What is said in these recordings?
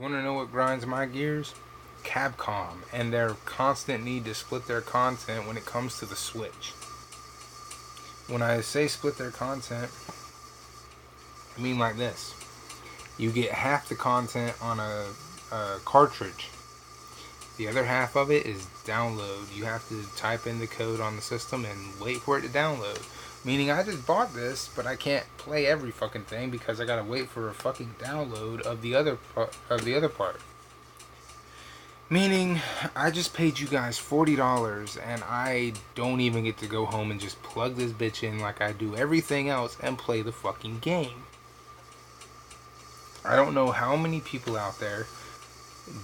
You want to know what grinds my gears? Capcom and their constant need to split their content when it comes to the Switch. When I say split their content, I mean like this. You get half the content on a cartridge. The other half of it is download. You have to type in the code on the system and wait for it to download. Meaning I just bought this, but I can't play every fucking thing because I gotta wait for a fucking download of the other part. Meaning I just paid you guys $40 and I don't even get to go home and just plug this bitch in like I do everything else and play the fucking game. I don't know how many people out there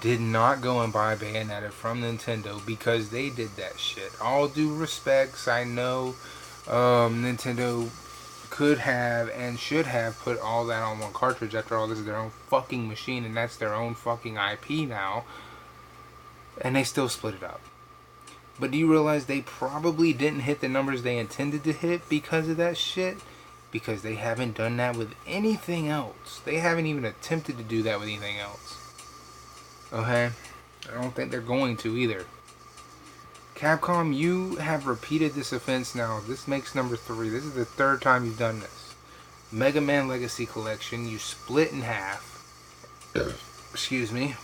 did not go and buy Bayonetta from Nintendo because they did that shit. All due respects, I know Nintendo could have and should have put all that on one cartridge. After all, this is their own fucking machine and that's their own fucking IP now. And they still split it up. But do you realize they probably didn't hit the numbers they intended to hit because of that shit? Because they haven't done that with anything else. They haven't even attempted to do that with anything else. Okay? I don't think they're going to either. Capcom, you have repeated this offense now. This makes number 3. This is the 3rd time you've done this. Mega Man Legacy Collection, you split in half. Excuse me.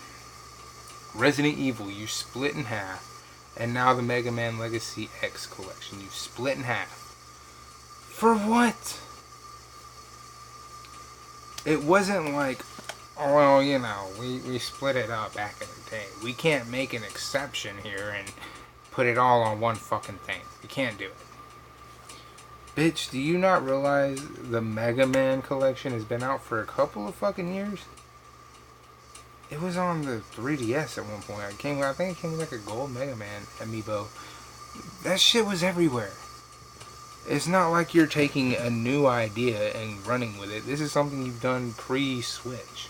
Resident Evil, you split in half. And now the Mega Man Legacy X Collection, you split in half. For what? It wasn't like, oh, well, you know, we split it up back in the day. We can't make an exception here and put it all on one fucking thing. You can't do it. Bitch, do you not realize the Mega Man collection has been out for a couple of fucking years? It was on the 3DS at one point. I think it came like a gold Mega Man amiibo. That shit was everywhere. It's not like you're taking a new idea and running with it. This is something you've done pre-Switch.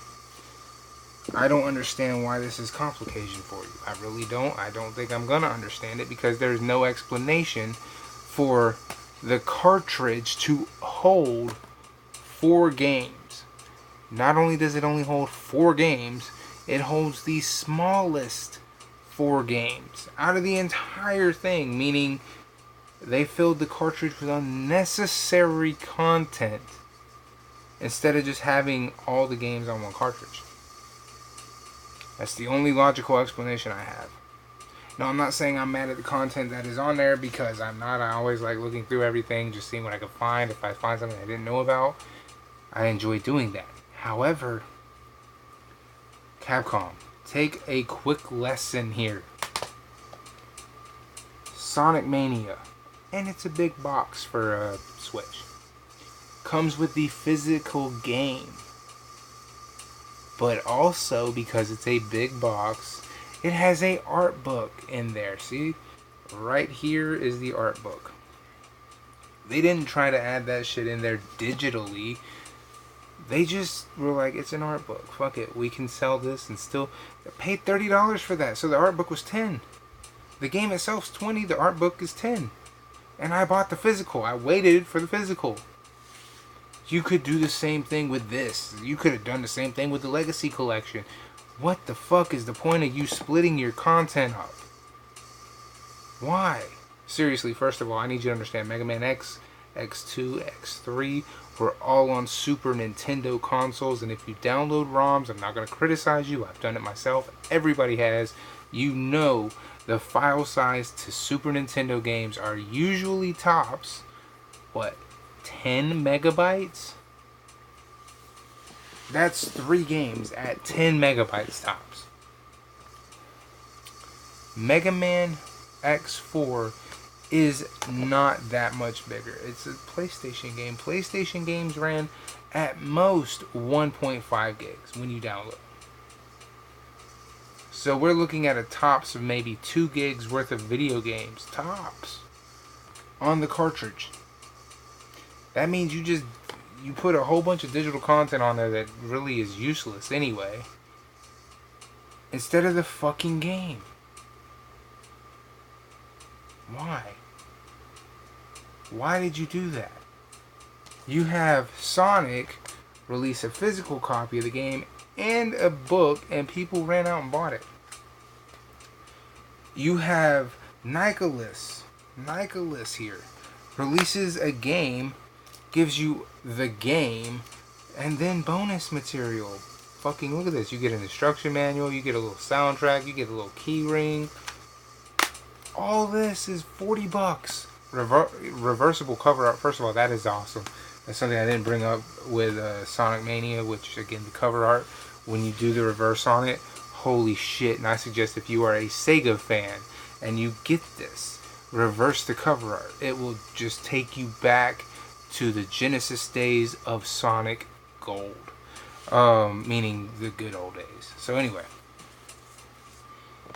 I don't understand why this is complication for you. I really don't. I don't think I'm gonna understand it because there's no explanation for the cartridge to hold 4 games. Not only does it only hold 4 games, it holds the smallest 4 games out of the entire thing, meaning they filled the cartridge with unnecessary content instead of just having all the games on one cartridge. That's the only logical explanation I have. Now, I'm not saying I'm mad at the content that is on there because I'm not. I always like looking through everything, just seeing what I can find. If I find something I didn't know about, I enjoy doing that. However, Capcom, take a quick lesson here. Sonic Mania, and it's a big box for a Switch, comes with the physical game. But also, because it's a big box, it has a art book in there. See? Right here is the art book. They didn't try to add that shit in there digitally. They just were like, it's an art book. Fuck it. We can sell this and still pay $30 for that. So the art book was $10. The game itself's $20. The art book is $10. And I bought the physical. I waited for the physical. You could do the same thing with this. You could have done the same thing with the Legacy Collection. What the fuck is the point of you splitting your content up? Why? Seriously, first of all, I need you to understand Mega Man X, X2, X3 were all on Super Nintendo consoles. And if you download ROMs, I'm not going to criticize you. I've done it myself. Everybody has. You know the file size to Super Nintendo games are usually tops, what, 10 megabytes? That's 3 games at 10 megabytes tops. Mega Man X4 is not that much bigger. It's a PlayStation game. PlayStation games ran at most 1.5 gigs when you download. So we're looking at a tops of maybe 2 gigs worth of video games. Tops. On the cartridge. That means you put a whole bunch of digital content on there that really is useless anyway. Instead of the fucking game. Why? Why did you do that? You have Sonic release a physical copy of the game and a book, and people ran out and bought it. You have Nicholas. Nicholas here releases a game, gives you the game, and then bonus material. Fucking look at this. You get an instruction manual, you get a little soundtrack, you get a little key ring. All this is $40. Reversible cover art. First of all, that is awesome. That's something I didn't bring up with Sonic Mania, which again, the cover art, when you do the reverse on it, holy shit. And I suggest if you are a Sega fan and you get this, reverse the cover art. It will just take you back to the Genesis days of Sonic Gold. Meaning the good old days. So anyway,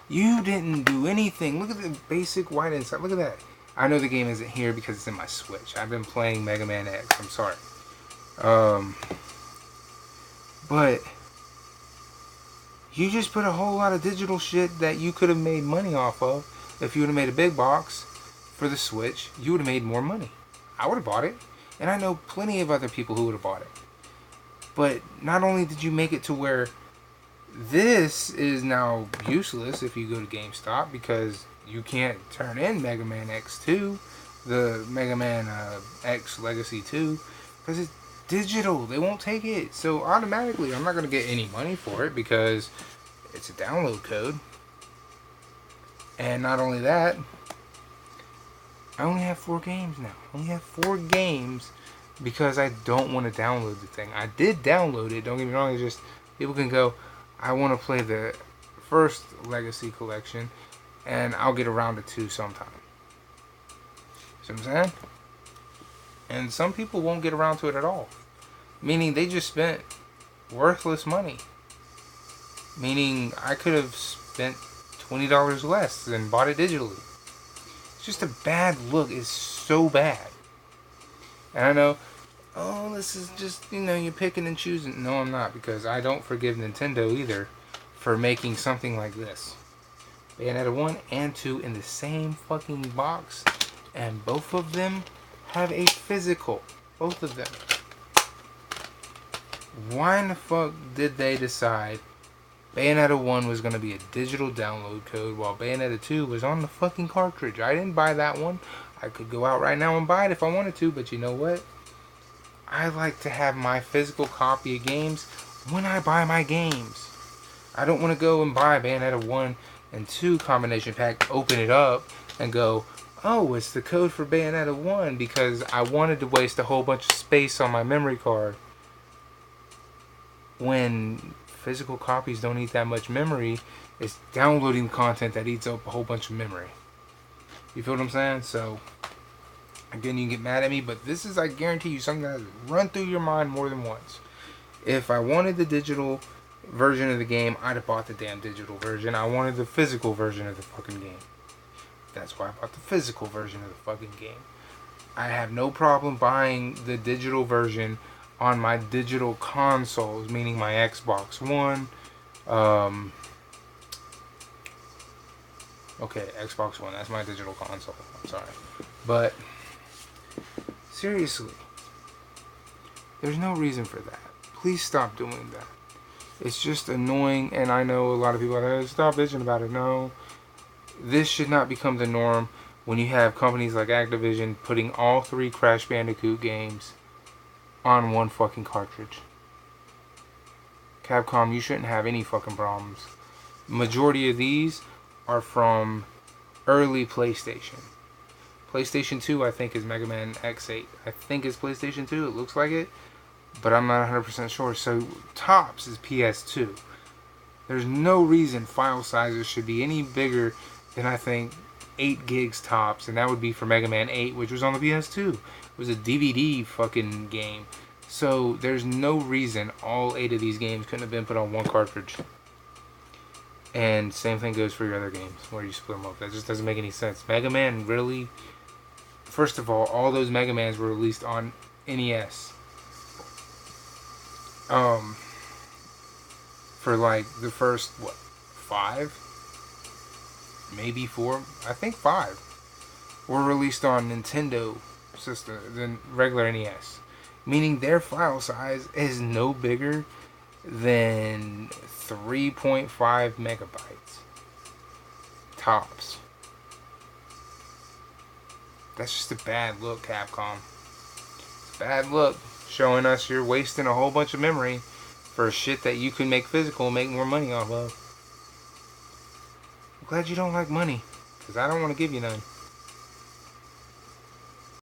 you didn't do anything. Look at the basic white inside. Look at that. I know the game isn't here because it's in my Switch. I've been playing Mega Man X. I'm sorry. But you just put a whole lot of digital shit that you could have made money off of. If you would have made a big box for the Switch, you would have made more money. I would have bought it. And I know plenty of other people who would have bought it. But not only did you make it to where this is now useless if you go to GameStop, because you can't turn in Mega Man X2, the Mega Man X Legacy 2, because it's digital. They won't take it. So automatically, I'm not going to get any money for it because it's a download code. And not only that, I only have 4 games now. I only have 4 games because I don't want to download the thing. I did download it. Don't get me wrong. It's just people can go, I want to play the first Legacy collection, and I'll get around to 2 sometime. See what I'm saying? And some people won't get around to it at all. Meaning they just spent worthless money. Meaning I could have spent $20 less and bought it digitally. It's just a bad look. It's so bad. And I know, oh, this is just, you're picking and choosing. No, I'm not, because I don't forgive Nintendo either for making something like this. Bayonetta 1 and 2 in the same fucking box, and both of them have a physical. Both of them. Why in the fuck did they decide Bayonetta 1 was going to be a digital download code while Bayonetta 2 was on the fucking cartridge? I didn't buy that one. I could go out right now and buy it if I wanted to, but you know what? I like to have my physical copy of games when I buy my games. I don't want to go and buy Bayonetta 1 and 2 combination pack, open it up, and go, oh, it's the code for Bayonetta 1 because I wanted to waste a whole bunch of space on my memory card. When physical copies don't eat that much memory, it's downloading content that eats up a whole bunch of memory. You feel what I'm saying? So, again, you can get mad at me, but this is, I guarantee you, something that has run through your mind more than once. If I wanted the digital version of the game, I'd have bought the damn digital version. I wanted the physical version of the fucking game. That's why I bought the physical version of the fucking game. I have no problem buying the digital version on my digital consoles, meaning my Xbox One. Okay, Xbox One, that's my digital console. I'm sorry. But, seriously, there's no reason for that. Please stop doing that. It's just annoying, and I know a lot of people are like, stop bitching about it. No, this should not become the norm when you have companies like Activision putting all 3 Crash Bandicoot games on one fucking cartridge. Capcom, you shouldn't have any fucking problems. Majority of these are from early PlayStation. PlayStation 2, I think, is Mega Man X8. I think it's PlayStation 2. It looks like it, but I'm not 100% sure. So, tops is PS2. There's no reason file sizes should be any bigger than, I think, 8 gigs tops, and that would be for Mega Man 8, which was on the PS2. It was a DVD fucking game. So, there's no reason all 8 of these games couldn't have been put on one cartridge. And same thing goes for your other games, where you split them up. That just doesn't make any sense. Mega Man, really? First of all those Mega Mans were released on NES. For like the first, 5? Maybe 4? I think 5 were released on Nintendo system than regular NES. Meaning their file size is no bigger than 3.5 megabytes. Tops. That's just a bad look, Capcom. Bad look. Showing us you're wasting a whole bunch of memory for shit that you can make physical and make more money off of. I'm glad you don't like money, because I don't want to give you none.